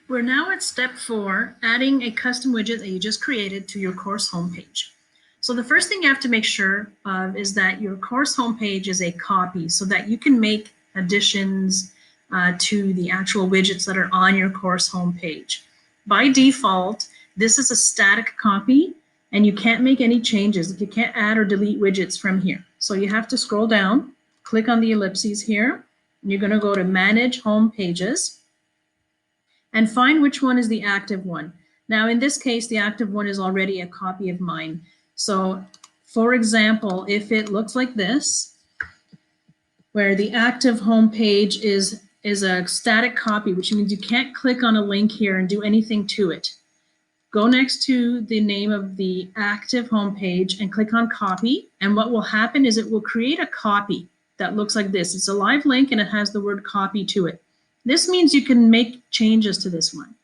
We're now at step 4, adding a custom widget that you just created to your course homepage. So the first thing you have to make sure of is that your course homepage is a copy so that you can make additions to the actual widgets that are on your course homepage. By default, this is a static copy and you can't make any changes. You can't add or delete widgets from here. So you have to scroll down, click on the ellipses here, and you're going to go to Manage Home Pages and find which one is the active one. Now, in this case, the active one is already a copy of mine. So, for example, if it looks like this, where the active home page is a static copy, which means you can't click on a link here and do anything to it. Go next to the name of the active home page and click on copy. And what will happen is it will create a copy that looks like this. It's a live link and it has the word copy to it. This means you can make changes to this one.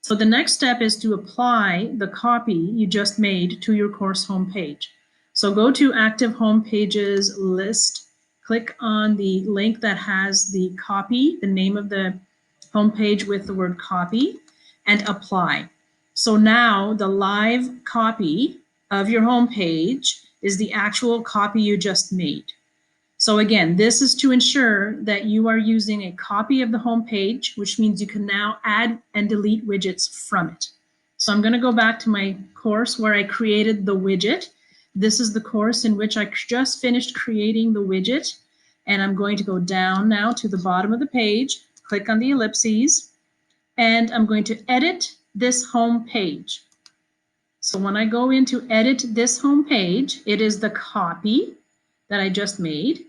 So the next step is to apply the copy you just made to your course homepage. So go to Active Home Pages list, click on the link that has the copy, the name of the homepage with the word copy, and apply. So now the live copy of your homepage is the actual copy you just made. So again, this is to ensure that you are using a copy of the home page, which means you can now add and delete widgets from it. So I'm going to go back to my course where I created the widget. This is the course in which I just finished creating the widget. And I'm going to go down now to the bottom of the page, click on the ellipses, and I'm going to edit this home page. So when I go into edit this home page, it is the copy that I just made.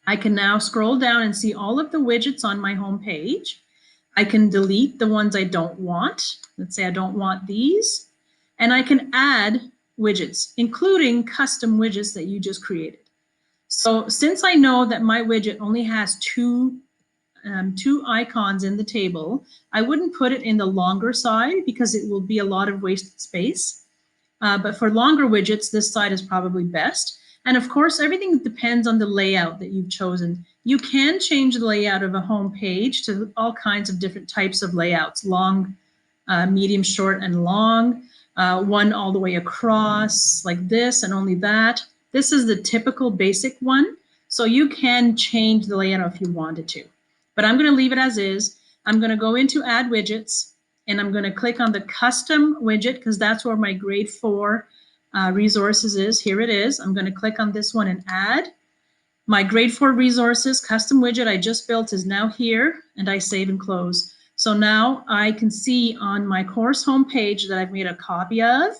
I can now scroll down and see all of the widgets on my home page. I can delete the ones I don't want. Let's say I don't want these. And I can add widgets, including custom widgets that you just created. So since I know that my widget only has two icons in the table, I wouldn't put it in the longer side because it will be a lot of wasted space. But for longer widgets, this side is probably best. And of course, everything depends on the layout that you've chosen. You can change the layout of a home page to all kinds of different types of layouts, long, medium, short, and long, one all the way across like this and only that. This is the typical basic one. So you can change the layout if you wanted to. But I'm going to leave it as is. I'm going to go into Add Widgets, and I'm going to click on the Custom Widget because that's where my grade 4 resources is. Here it is. I'm going to click on this one and add. My grade 4 resources custom widget I just built is now here, and I save and close. So now I can see on my course homepage that I've made a copy of.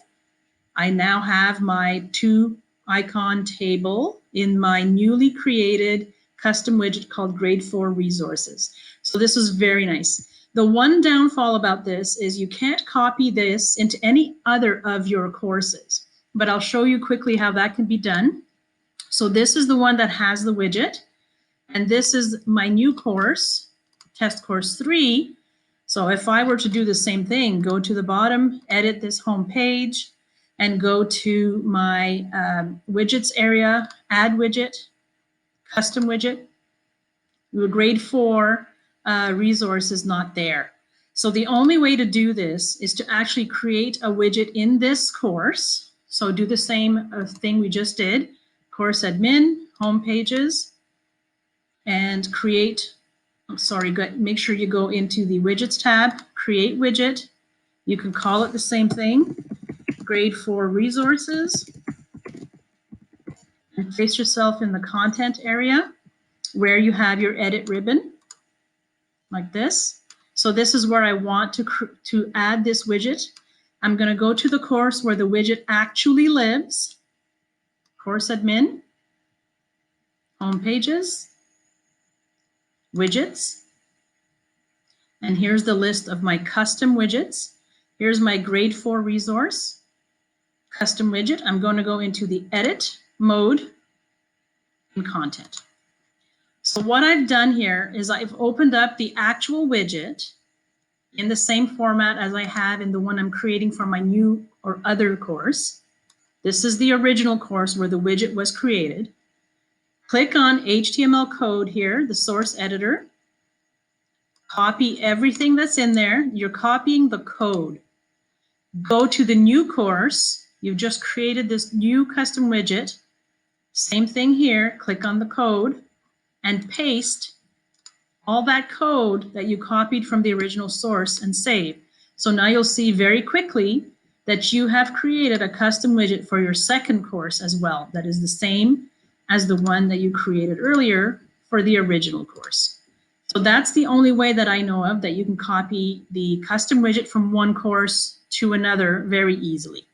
I now have my 2 icon table in my newly created custom widget called grade 4 resources. So this is very nice. The one downfall about this is you can't copy this into any other of your courses, but I'll show you quickly how that can be done. So this is the one that has the widget, and this is my new course, test course 3. So if I were to do the same thing, go to the bottom, edit this home page, and go to my widgets area, add widget, custom widget, the grade 4 resource is not there. So the only way to do this is to actually create a widget in this course. So do the same thing we just did, course admin, home pages, and create, make sure you go into the widgets tab, create widget. You can call it the same thing, grade 4 resources, and place yourself in the content area where you have your edit ribbon, like this. So this is where I want to add this widget. I'm going to go to the course where the widget actually lives, course admin, home pages, widgets, and here's the list of my custom widgets. Here's my grade 4 resource, custom widget. I'm going to go into the edit mode and content. So what I've done here is I've opened up the actual widget in the same format as I have in the one I'm creating for my new or other course. This is the original course where the widget was created. Click on HTML code here, the source editor. Copy everything that's in there. You're copying the code. Go to the new course. You've just created this new custom widget. Same thing here. Click on the code and paste all that code that you copied from the original source and save. So now you'll see very quickly that you have created a custom widget for your second course as well. That is the same as the one that you created earlier for the original course. So that's the only way that I know of that you can copy the custom widget from one course to another very easily.